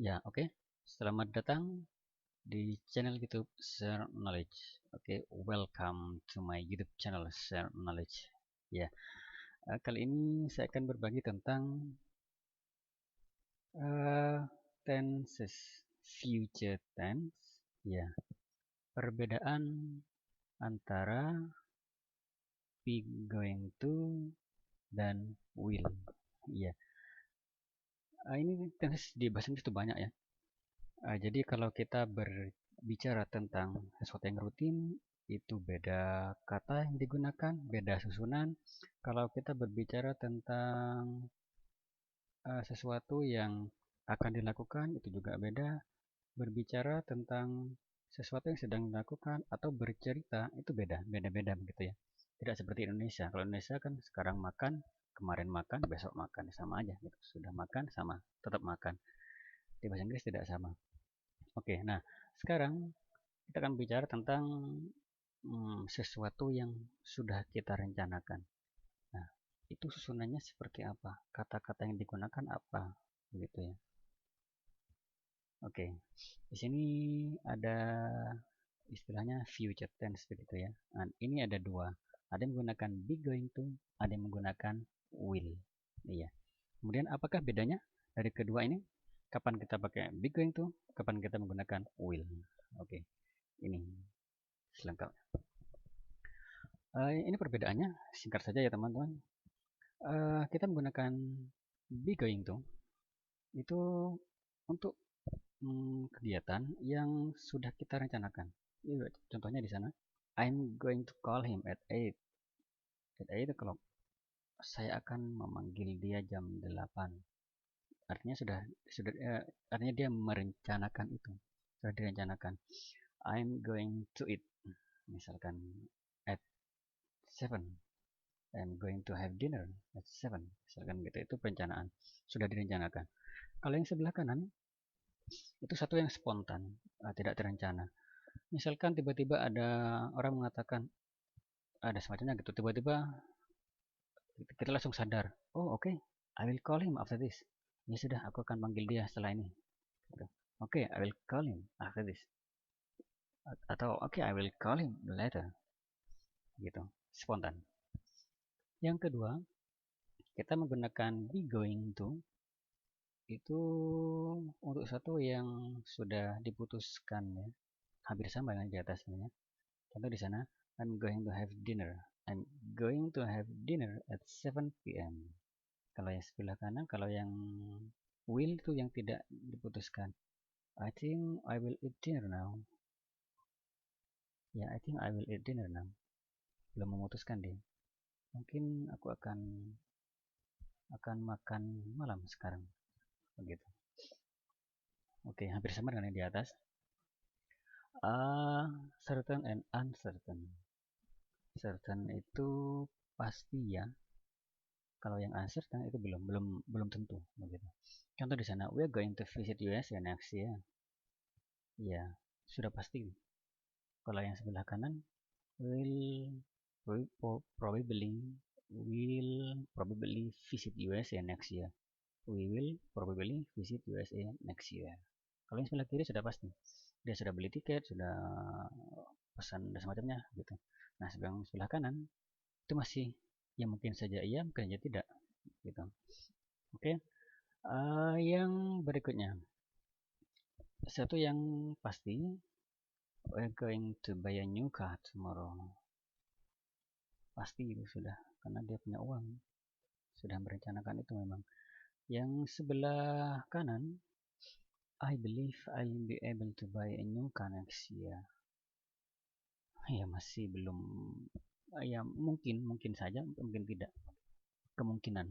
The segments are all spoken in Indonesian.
Ya, oke. Selamat datang di channel YouTube Share Knowledge. Oke, welcome to my YouTube channel Share Knowledge. Ya, kali ini saya akan berbagi tentang tenses, future tense. Ya, perbedaan antara be going to dan will. Ya, ini tenses di bahasa Inggris itu banyak ya. Jadi kalau kita berbicara tentang sesuatu yang rutin, itu beda kata yang digunakan, beda susunan. Kalau kita berbicara tentang sesuatu yang akan dilakukan, itu juga beda. Berbicara tentang sesuatu yang sedang dilakukan atau bercerita, itu beda, beda-beda begitu ya. Tidak seperti Indonesia. Kalau Indonesia kan sekarang makan, kemarin makan, besok makan, sama aja gitu. Sudah makan sama, tetap makan. Di bahasa Inggris tidak sama. Oke, nah sekarang kita akan bicara tentang sesuatu yang sudah kita rencanakan. Nah, itu susunannya seperti apa? Kata-kata yang digunakan apa? Begitu ya. Oke, di sini ada istilahnya future tense begitu ya. Nah, ini ada dua. Ada yang menggunakan be going to, ada yang menggunakan will. Iya. Kemudian apakah bedanya dari kedua ini? Kapan kita pakai be going to, kapan kita menggunakan will. Oke, ini selengkapnya. Ini perbedaannya singkat saja ya teman-teman. Kita menggunakan be going to itu untuk kegiatan yang sudah kita rencanakan. Contohnya di sana, I'm going to call him at 8. At 8 o'clock. Saya akan memanggil dia jam 8. Artinya artinya dia merencanakan itu. Sudah direncanakan. I'm going to eat. Misalkan at 7. I'm going to have dinner at 7. Misalkan gitu. Itu perencanaan. Sudah direncanakan. Kalau yang sebelah kanan, itu satu yang spontan, tidak terencana. Misalkan tiba-tiba ada orang mengatakan, ada semacamnya gitu, tiba-tiba kita langsung sadar, oh oke, okay, I will call him after this. Ya sudah, aku akan panggil dia setelah ini. Gitu. Oke, okay, I will call him after this. Atau oke, okay, I will call him later. Gitu, spontan. Yang kedua, kita menggunakan be going to itu untuk satu yang sudah diputuskan ya, hampir sama dengan di atas sebenarnya. Contoh di sana, I'm going to have dinner. I'm going to have dinner at 7 p.m. Kalau yang sebelah kanan, kalau yang will itu yang tidak diputuskan. I think I will eat dinner now. Ya, I think I will eat dinner now. Belum memutuskan dia. Mungkin aku akan makan malam sekarang. Begitu. Oke, hampir sama dengan yang di atas. Certain and uncertain. Certain itu pasti ya. Kalau yang uncertain itu belum tentu begitu. Contoh di sana, we are going to visit USA next year. Ya, sudah pasti. Kalau yang sebelah kanan, will probably visit USA next year. We will probably visit USA next year. Kalau yang sebelah kiri sudah pasti. Dia sudah beli tiket, sudah pesan dan semacamnya gitu. Nah, sebelah kanan itu masih ya mungkin saja iya, mungkin saja tidak gitu. Oke. Yang berikutnya, satu yang pasti, we're going to buy a new car tomorrow. Pasti itu sudah, karena dia punya uang, sudah merencanakan itu memang. Yang sebelah kanan, I believe I'll be able to buy a new car next year. Ya masih belum, ya mungkin saja, mungkin tidak, kemungkinan.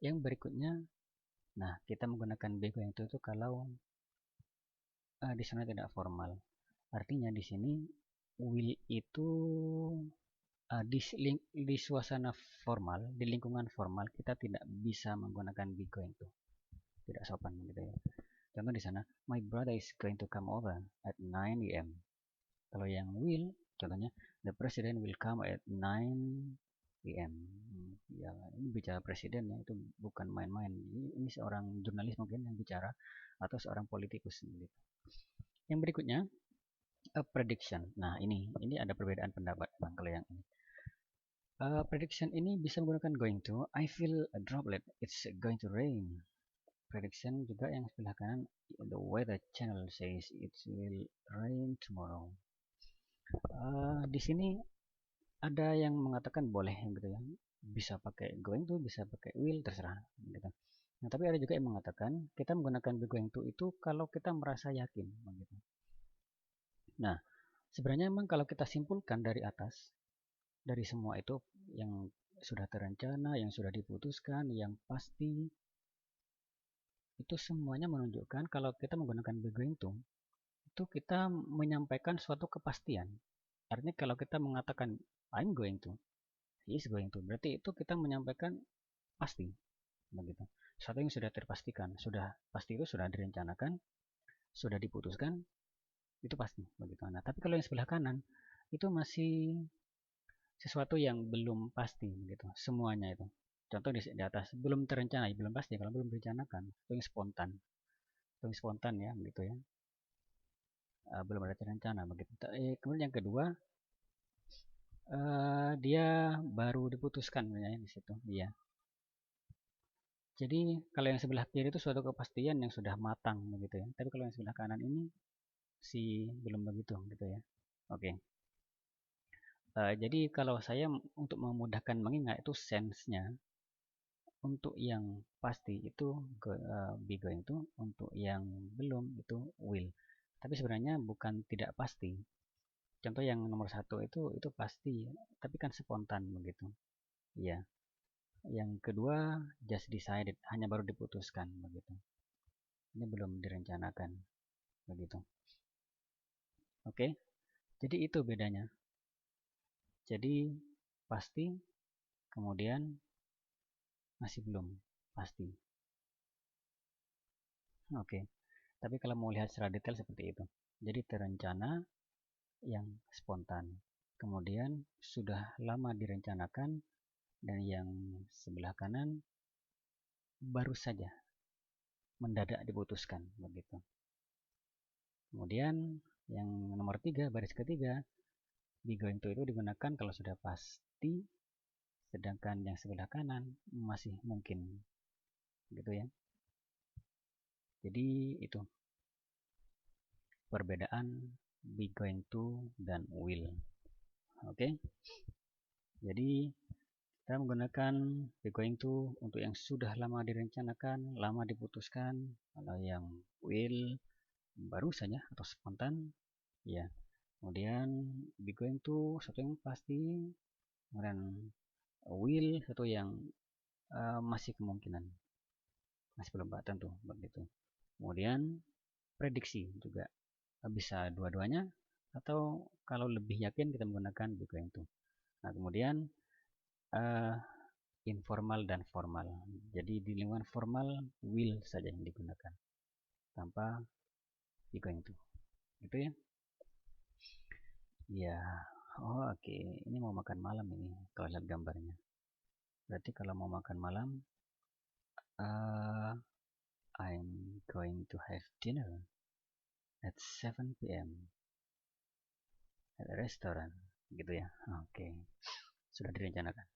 Yang berikutnya, nah kita menggunakan bego yang itu kalau di sana tidak formal. Artinya di sini will itu di suasana formal, di lingkungan formal kita tidak bisa menggunakan be going to. Tidak sopan gitu ya. Contoh di sana, my brother is going to come over at 9 a.m. Kalau yang will, contohnya the president will come at 9 a.m. Ya, ini bicara presiden ya, itu bukan main-main. Ini seorang jurnalis mungkin yang bicara atau seorang politikus gitu. Yang berikutnya, a prediction. Nah, ini ada perbedaan pendapat Bang kalau yang ini. Prediction ini bisa menggunakan going to. I feel a droplet. It's going to rain. Prediction juga yang sebelah kanan, the weather channel says it will rain tomorrow. Di sini ada yang mengatakan boleh gitu ya, bisa pakai going to, bisa pakai will, terserah gitu. Nah, tapi ada juga yang mengatakan kita menggunakan be going to itu kalau kita merasa yakin gitu. Nah, sebenarnya memang kalau kita simpulkan dari atas, dari semua itu yang sudah terencana, yang sudah diputuskan, yang pasti, itu semuanya menunjukkan kalau kita menggunakan be going to, itu kita menyampaikan suatu kepastian. Artinya kalau kita mengatakan I'm going to, he is going to, berarti itu kita menyampaikan pasti begitu. Sesuatu yang sudah terpastikan, sudah pasti itu sudah direncanakan, sudah diputuskan, itu pasti begitu. Nah, tapi kalau yang sebelah kanan itu masih sesuatu yang belum pasti begitu. Semuanya itu. Contoh di atas belum terencana, belum pasti kalau belum direncanakan, itu yang spontan. Itu yang spontan ya begitu ya. Belum ada rencana begitu. Kemudian yang kedua, dia baru diputuskan ya di situ. Iya. Jadi kalau yang sebelah kiri itu suatu kepastian yang sudah matang begitu ya. Tapi kalau yang sebelah kanan ini belum begitu gitu ya. Oke. Jadi kalau saya untuk memudahkan mengingat itu sense-nya untuk yang pasti itu be going to, untuk yang belum itu will. Tapi sebenarnya bukan tidak pasti. Contoh yang nomor satu itu pasti, tapi kan spontan begitu. Iya. Yang kedua just decided, hanya baru diputuskan begitu. Ini belum direncanakan begitu. Oke. Jadi itu bedanya. Jadi pasti, kemudian masih belum pasti. Oke. Tapi kalau mau lihat secara detail seperti itu. Jadi terencana, yang spontan. Kemudian sudah lama direncanakan, dan yang sebelah kanan baru saja mendadak diputuskan begitu. Kemudian yang nomor 3, baris ketiga, be going to itu digunakan kalau sudah pasti, sedangkan yang sebelah kanan masih mungkin gitu ya. Jadi itu perbedaan be going to dan will. Oke. Jadi kita menggunakan be going to untuk yang sudah lama direncanakan, lama diputuskan. Kalau yang will baru saja atau spontan, ya. Kemudian be going to satu yang pasti, kemudian will satu yang masih kemungkinan, masih belum tentu begitu. Kemudian prediksi juga bisa dua-duanya, atau kalau lebih yakin kita menggunakan be going to. Nah, kemudian informal dan formal. Jadi di lingkungan formal will saja yang digunakan tanpa be going to. Gitu ya. Ya. Oh, oke. Ini mau makan malam ini kalau lihat gambarnya. Berarti kalau mau makan malam, I'm going to have dinner at 7 p.m. at a restaurant, gitu ya. Oke. Sudah direncanakan.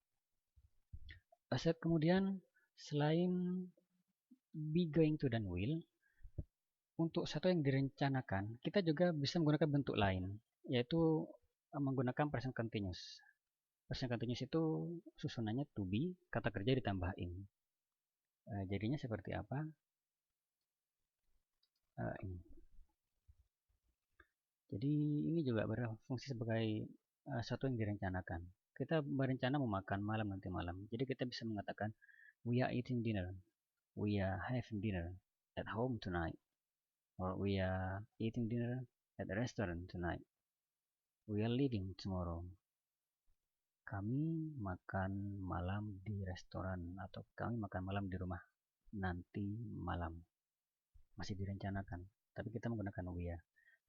Kemudian selain be going to dan will, untuk satu yang direncanakan, kita juga bisa menggunakan bentuk lain, yaitu menggunakan present continuous. Present continuous itu susunannya to be, kata kerja ditambah in. Jadinya seperti apa? Ini. Jadi ini juga berfungsi sebagai satu yang direncanakan. Kita berencana mau makan malam nanti malam. Jadi kita bisa mengatakan we are eating dinner, we are having dinner at home tonight, or we are eating dinner at a restaurant tonight, we are leaving tomorrow. Kami makan malam di restoran, atau kami makan malam di rumah nanti malam. Masih direncanakan, tapi kita menggunakan we are.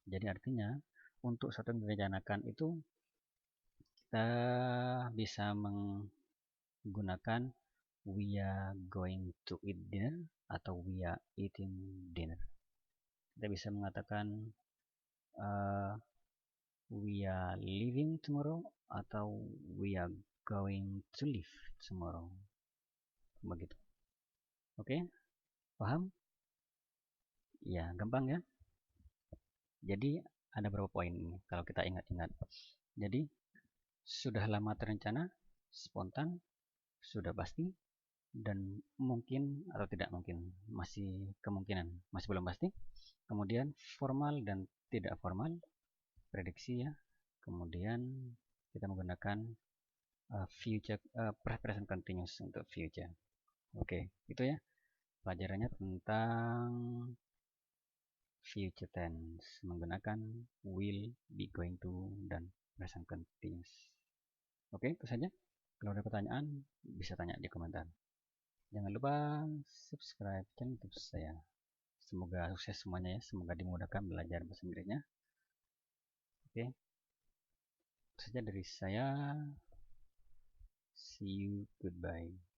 Jadi artinya untuk satu yang direncanakan itu kita bisa gunakan we are going to eat dinner atau we are eating dinner. Kita bisa mengatakan we are leaving tomorrow atau we are going to leave tomorrow. Begitu. Oke, paham? Ya, gampang ya. Jadi ada beberapa poin ini kalau kita ingat-ingat. Jadi sudah lama terencana, spontan, sudah pasti, dan mungkin atau tidak mungkin, masih kemungkinan, masih belum pasti. Kemudian formal dan tidak formal, prediksi ya. Kemudian kita menggunakan future present continuous untuk future. Oke, itu ya pelajarannya tentang future tense menggunakan will, be, going to, dan present continuous. Oke, itu saja. Kalau ada pertanyaan bisa tanya di komentar. Jangan lupa subscribe channel YouTube saya. Semoga sukses semuanya ya. Semoga dimudahkan belajar bahasa Inggrisnya. Oke, itu saja dari saya. See you, goodbye.